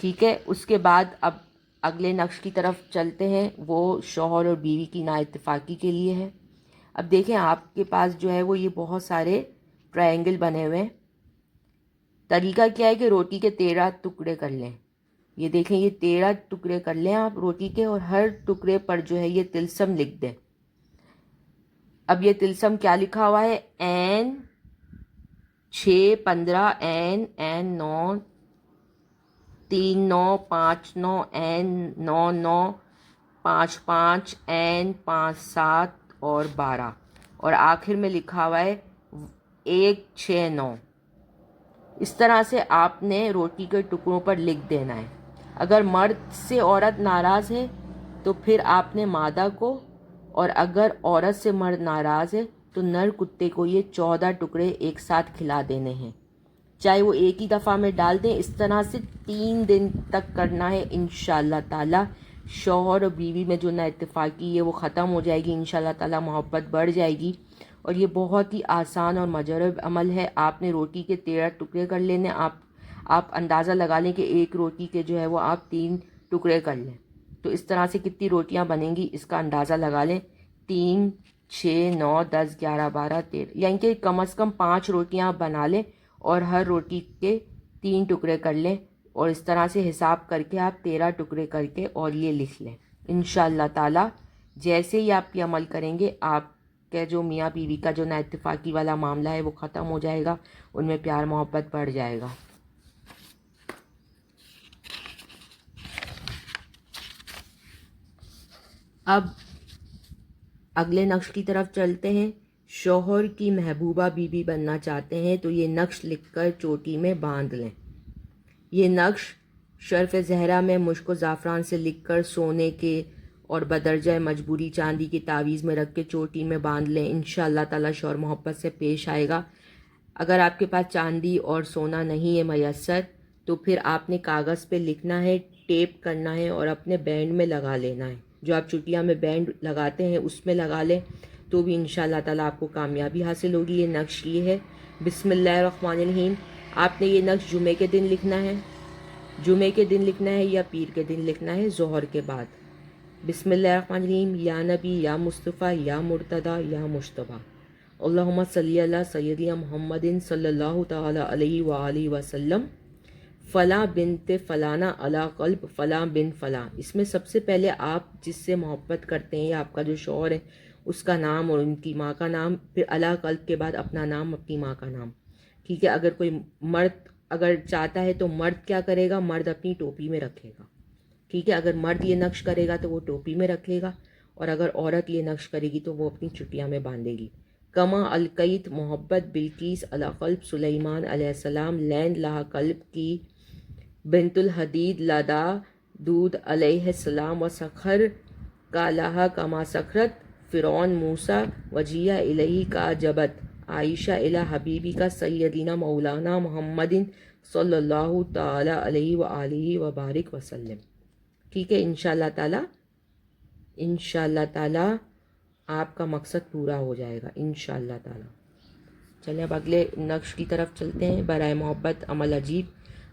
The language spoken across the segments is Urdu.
ٹھیک ہے، اس کے بعد اب اگلے نقش کی طرف چلتے ہیں، وہ شوہر اور بیوی کی نا اتفاقی کے لیے ہے۔ اب دیکھیں آپ کے پاس جو ہے وہ یہ بہت سارے ٹرائنگل بنے ہوئے ہیں۔ طریقہ کیا ہے کہ روٹی کے 13 ٹکڑے کر لیں۔ یہ دیکھیں یہ 13 ٹکڑے کر لیں آپ روٹی کے، اور ہر ٹکڑے پر جو ہے یہ تلسم لکھ دیں۔ اب یہ تلسم کیا لکھا ہوا ہے؟ این 6 15 این 9 3 9 5 9 این 9 9 5 5 این 5 7 اور 12، اور آخر میں لکھا ہوا ہے 1 6 9۔ اس طرح سے آپ نے روٹی کے ٹکڑوں پر لکھ دینا ہے۔ اگر مرد سے عورت ناراض ہے تو پھر آپ نے مادہ کو، اور اگر عورت سے مرد ناراض ہے تو نر کتے کو یہ 14 ٹکڑے ایک ساتھ کھلا دینے ہیں، چاہے وہ ایک ہی دفعہ میں ڈال دیں۔ اس طرح سے 3 دن تک کرنا ہے۔ انشاءاللہ تعالی شوہر اور بیوی میں جو نا اتفاقی ہے وہ ختم ہو جائے گی، انشاءاللہ تعالی محبت بڑھ جائے گی، اور یہ بہت ہی آسان اور مجرب عمل ہے۔ آپ نے روٹی کے 13 ٹکڑے کر لینے۔ آپ اندازہ لگا لیں کہ ایک روٹی کے جو ہے وہ آپ 3 ٹکڑے کر لیں، تو اس طرح سے کتنی روٹیاں بنیں گی اس کا اندازہ لگا لیں۔ 3 6 9 10 11 12 13، یعنی کہ کم از کم 5 روٹیاں آپ بنا لیں اور ہر روٹی کے 3 ٹکڑے کر لیں، اور اس طرح سے حساب کر کے آپ 13 ٹکڑے کر کے اور یہ لکھ لیں۔ انشاءاللہ تعالی جیسے ہی آپ یہ عمل کریں گے، آپ کے جو میاں بیوی کا جو نا اتفاقی والا معاملہ ہے وہ ختم ہو جائے گا، ان میں پیار محبت بڑھ جائے گا۔ اب اگلے نقش کی طرف چلتے ہیں۔ شوہر کی محبوبہ بیوی بننا چاہتے ہیں تو یہ نقش لکھ کر چوٹی میں باندھ لیں۔ یہ نقش شرف زہرا میں مشک و زعفران سے لکھ کر سونے کے اور بدرجہ مجبوری چاندی کی تعویذ میں رکھ کے چوٹی میں باندھ لیں۔ انشاءاللہ تعالی شوہر محبت سے پیش آئے گا۔ اگر آپ کے پاس چاندی اور سونا نہیں ہے میسر تو پھر آپ نے کاغذ پہ لکھنا ہے، ٹیپ کرنا ہے اور اپنے بینڈ میں لگا لینا ہے۔ جو آپ چٹیا میں بینڈ لگاتے ہیں اس میں لگا لیں تو بھی انشاءاللہ تعالی آپ کو کامیابی حاصل ہوگی۔ یہ نقش یہ ہے، بسم اللہ الرحمن الرحیم۔ آپ نے یہ نقش جمعے کے دن لکھنا ہے، جمعے کے دن لکھنا ہے یا پیر کے دن لکھنا ہے ظہر کے بعد۔ بسم اللہ الرحمن الرحیم، یا نبی یا مصطفیٰ یا مرتضیٰ یا مجتبیٰ، اللہم صلی اللہ سیدنا محمد صلی اللہ تعالی علیہ وآلہ وسلم، فلاں بنت فلانا علی قلب فلاں بن فلاں۔ اس میں سب سے پہلے آپ جس سے محبت کرتے ہیں یا آپ کا جو شوہر ہے اس کا نام اور ان کی ماں کا نام، پھر علی قلب کے بعد اپنا نام، اپنی ماں کا نام، ٹھیک ہے۔ اگر کوئی مرد اگر چاہتا ہے تو مرد کیا کرے گا؟ مرد اپنی ٹوپی میں رکھے گا، ٹھیک ہے۔ اگر مرد یہ نقش کرے گا تو وہ ٹوپی میں رکھے گا، اور اگر عورت یہ نقش کرے گی تو وہ اپنی چٹیاں میں باندھے گی۔ کما القیت محبت بلقیس علی قلب سلیمان علیہ السلام لین لہا قلب کی بنت الحدید لدا دود علیہ السلام و سخر کا لہا کما سخرت فرعون موسیٰ وجیہ الہی کا جبت عائشہ الہ حبیبی کا سیدنا مولانا محمد صلی اللہ تعالی علیہ وآلہ وبارک وسلم، ٹھیک ہے۔ انشاءاللہ تعالی آپ کا مقصد پورا ہو جائے گا انشاءاللہ تعالی۔ چلیں اب اگلے نقش کی طرف چلتے ہیں۔ برائے محبت عمل عجیب،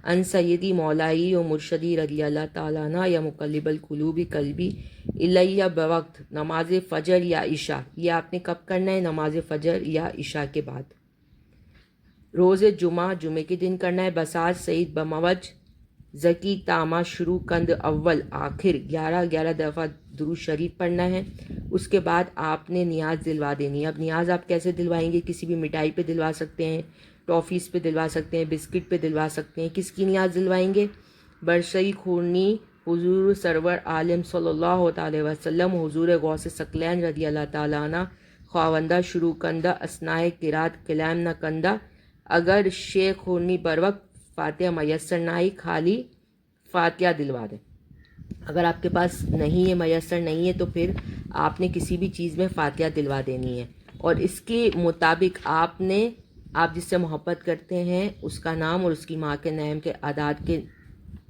ان سیدی مولائی و مرشدی رضی اللہ تعالیٰ عنہ یا مقلب القلوب قلبی الیہ بوقت نماز فجر یا عشاء۔ یہ آپ نے کب کرنا ہے؟ نماز فجر یا عشاء کے بعد۔ روز جمعہ، جمعے کے دن کرنا ہے۔ بساط سعید بموج ذکی تامہ شروع کند اول آخر 11 دفعہ درود شریف پڑھنا ہے۔ اس کے بعد آپ نے نیاز دلوا دینی ہے۔ اب نیاز آپ کیسے دلوائیں گے؟ کسی بھی مٹھائی پہ دلوا سکتے ہیں، ٹافیز پہ دلوا سکتے ہیں، بسکٹ پہ دلوا سکتے ہیں۔ کس کی نیاز دلوائیں گے؟ برسئی خورنی حضور سرور عالم صلی اللہ تعالی وسلم، حضور غوث ثقلین رضی اللہ تعالیٰ عنہ خواوندہ شروع کندہ اسنائے قرات کلام نہ کندہ۔ اگر شیخ خورنی بر وقت فاتحہ میسر نہ آئی، خالی فاتحہ دلوا دیں۔ اگر آپ کے پاس نہیں ہے، میسر نہیں ہے، تو پھر آپ نے کسی بھی چیز میں فاتحہ دلوا دینی ہے، اور اس کے مطابق آپ جس سے محبت کرتے ہیں اس کا نام اور اس کی ماں کے نام کے اعداد کے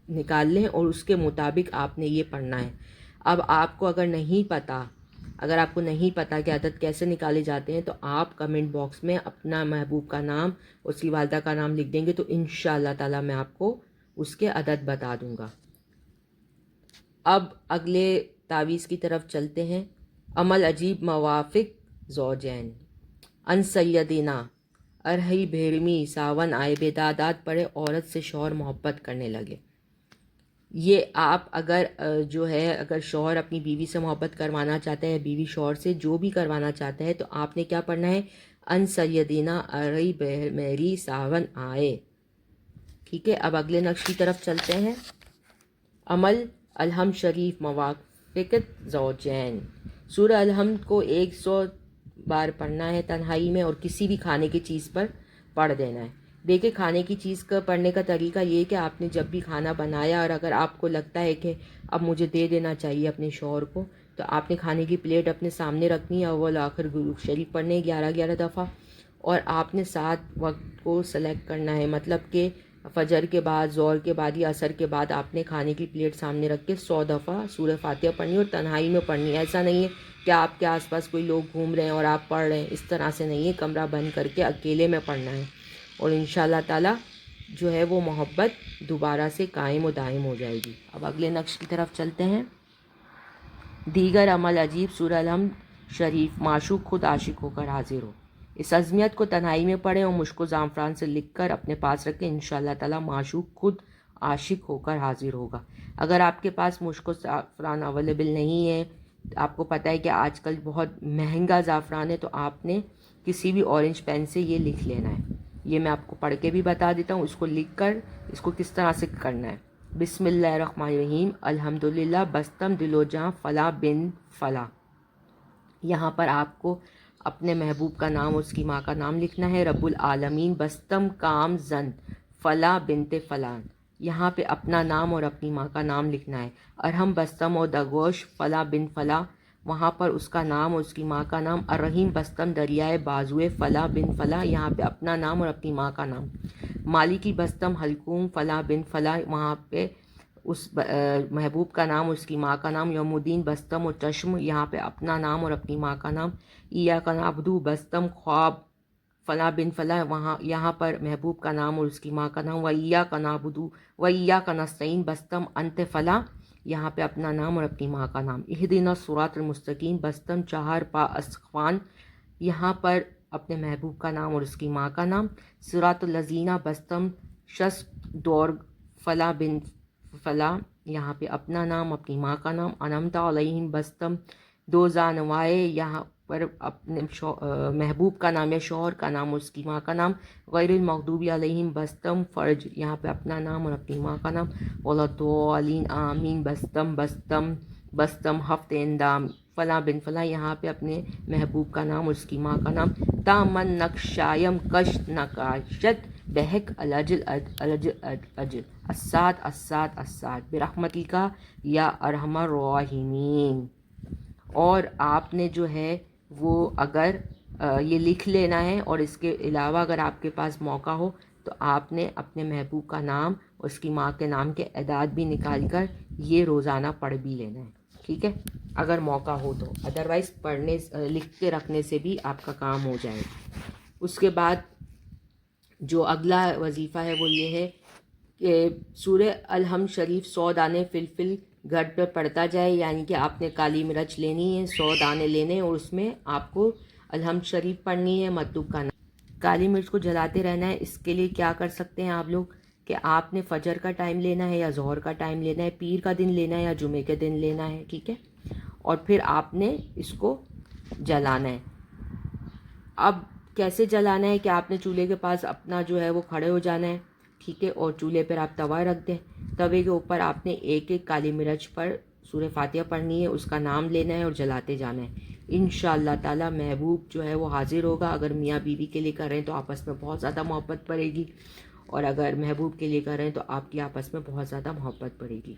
نکال لیں، اور اس کے مطابق آپ نے یہ پڑھنا ہے۔ اب آپ کو اگر آپ کو نہیں پتا کہ عدد کیسے نکالے جاتے ہیں تو آپ کمنٹ باکس میں اپنا محبوب کا نام اور اس کی والدہ کا نام لکھ دیں گے تو انشاءاللہ تعالی میں آپ کو اس کے عدد بتا دوں گا۔ اب اگلے تعویذ کی طرف چلتے ہیں۔ عمل عجیب موافق زوجین، ان سیدنا ارہی بھیڑمی ساون آئے، بیدادات پڑے عورت سے شوہر محبت کرنے لگے۔ یہ آپ اگر اگر شوہر اپنی بیوی سے محبت کروانا چاہتا ہے، بیوی شوہر سے جو بھی کروانا چاہتا ہے، تو آپ نے کیا پڑھنا ہے؟ ان سیدنا ارہی میری ساون آئے، ٹھیک ہے۔ اب اگلے نقش کی طرف چلتے ہیں۔ عمل الحمد شریف موافقت زوجین، سورہ الحمد کو 100 بار پڑھنا ہے تنہائی میں، اور کسی بھی کھانے کی چیز پر پڑھ دینا ہے۔ دیکھیں کھانے کی چیز کا پڑھنے کا طریقہ یہ کہ آپ نے جب بھی کھانا بنایا اور اگر آپ کو لگتا ہے کہ اب مجھے دے دینا چاہیے اپنے شوہر کو، تو آپ نے کھانے کی پلیٹ اپنے سامنے رکھنی ہے، اول آخر درود شریف پڑھنے 11 دفعہ، اور آپ نے 7 وقت کو سلیکٹ کرنا ہے، مطلب کہ فجر کے بعد، ظہر کے بعد یا عصر کے بعد آپ نے کھانے کی پلیٹ سامنے رکھ کے 100 دفعہ سورہ فاتحہ پڑھنی اور تنہائی میں پڑھنی ہے۔ ایسا نہیں ہے کہ آپ کے آس پاس کوئی لوگ گھوم رہے ہیں اور آپ پڑھ رہے ہیں، اس طرح سے نہیں ہے، کمرہ بند کر کے اکیلے میں پڑھنا ہے، اور انشاءاللہ تعالی جو ہے وہ محبت دوبارہ سے قائم و دائم ہو جائے گی۔ اب اگلے نقش کی طرف چلتے ہیں۔ دیگر عمل عجیب، سورہ الحمد شریف معشوق خود عاشق ہو کر حاضر ہو، اس عظمیت کو تنہائی میں پڑھیں اور مشک و زعفران سے لکھ کر اپنے پاس رکھیں، انشاءاللہ تعالی معشوق خود عاشق ہو کر حاضر ہوگا۔ اگر آپ کے پاس مشک و زعفران اویلیبل نہیں ہے، آپ کو پتہ ہے کہ آج کل بہت مہنگا زعفران ہے، تو آپ نے کسی بھی اورنج پین سے یہ لکھ لینا ہے۔ یہ میں آپ کو پڑھ کے بھی بتا دیتا ہوں، اس کو لکھ کر اس کو کس طرح سے کرنا ہے۔ بسم اللہ الرحمن الرحیم، الحمدللہ بستم دل و جاں فلاں بن فلاں۔ یہاں پر آپ کو اپنے محبوب کا نام اور اس کی ماں کا نام لکھنا ہے۔ رب العالمین بستم کام زن فلاں بنت فلاں، یہاں پہ اپنا نام اور اپنی ماں کا نام لکھنا ہے۔ ارحم بستم اور دگوش فلاں بن فلاں، وہاں پر اس کا نام اور اس کی ماں کا نام۔ الرحیم بستم دریائے بازوئے فلاں بن فلاں، یہاں پہ اپنا نام اور اپنی ماں کا نام۔ مالکی بستم حلقوم فلاں بن فلاں، وہاں پہ اس محبوب کا نام اور اس کی ماں کا نام۔ یوم الدین بستم و چشم، یہاں پہ اپنا نام اور اپنی ماں کا نام۔ ایاک نعبد بستم خواب فلاں بن فلاں، یہاں پر محبوب کا نام اور اس کی ماں کا نام۔ و ایاک نعبد و ایاک نستعین بستم انت فلاں، یہاں پہ اپنا نام اور اپنی ماں کا نام۔ اہدنا الصراط المستقیم بستم 4 پا اسخوان، یہاں پر اپنے محبوب کا نام اور اس کی ماں کا نام۔ صراط الذین بستم 6 دور فلاں بن فلاں، یہاں پہ اپنا نام اپنی ماں کا نام۔ انعمت علیہم بستم 2 زانوائے، یہاں پر اپنے محبوب کا نام یا شوہر کا نام اور اس کی ماں کا نام۔ غیر المغضوب علیہم بستم فرج، یہاں پہ اپنا نام اور اپنی ماں کا نام۔ وَلَضَّالِّینَ آمین بستم 7 اندام فلاں بن فلاں، یہاں پہ اپنے محبوب کا نام اور اس کی ماں کا نام۔ تامن نقشایم کشت نقاشت بہک الجل اجل السات برحمتک یا ارحم الراحمین۔ اور آپ نے جو ہے وہ اگر یہ لکھ لینا ہے، اور اس کے علاوہ اگر آپ کے پاس موقع ہو تو آپ نے اپنے محبوب کا نام اور اس کی ماں کے نام کے اعداد بھی نکال کر یہ روزانہ پڑھ بھی لینا ہے، ٹھیک ہے، اگر موقع ہو تو۔ ادروائز لکھ کے رکھنے سے بھی آپ کا کام ہو جائے۔ اس کے بعد جو اگلا وظیفہ ہے وہ یہ ہے کہ سورہ الحمد شریف 100 دانے فلفل گھر پہ پڑھتا جائے، یعنی کہ آپ نے کالی مرچ لینی ہے، 100 دانے لینے، اور اس میں آپ کو الحمد شریف پڑھنی ہے، مطلوب کا نام۔ کالی مرچ کو جلاتے رہنا ہے۔ اس کے لیے کیا کر سکتے ہیں آپ لوگ کہ آپ نے فجر کا ٹائم لینا ہے یا ظہر کا ٹائم لینا ہے، پیر کا دن لینا ہے یا جمعے کے دن لینا ہے، ٹھیک ہے، اور پھر آپ نے اس کو جلانا ہے۔ اب کیسے جلانا ہے کہ آپ نے چولہے کے پاس اپنا جو ہے وہ کھڑے ہو جانا ہے، ٹھیک ہے، اور چولہے پر آپ توا رکھ دیں، توے کے اوپر آپ نے ایک ایک کالی مرچ پر سورہ فاتحہ پڑھنی ہے، اس کا نام لینا ہے اور جلاتے جانا ہے۔ انشاءاللہ تعالی محبوب جو ہے وہ حاضر ہوگا۔ اگر میاں بیوی کے لیے کر رہے ہیں تو آپس میں بہت زیادہ محبت بڑھے گی، اور اگر محبوب کے لیے کر رہے ہیں تو آپ کی آپس میں بہت زیادہ محبت بڑھے گی۔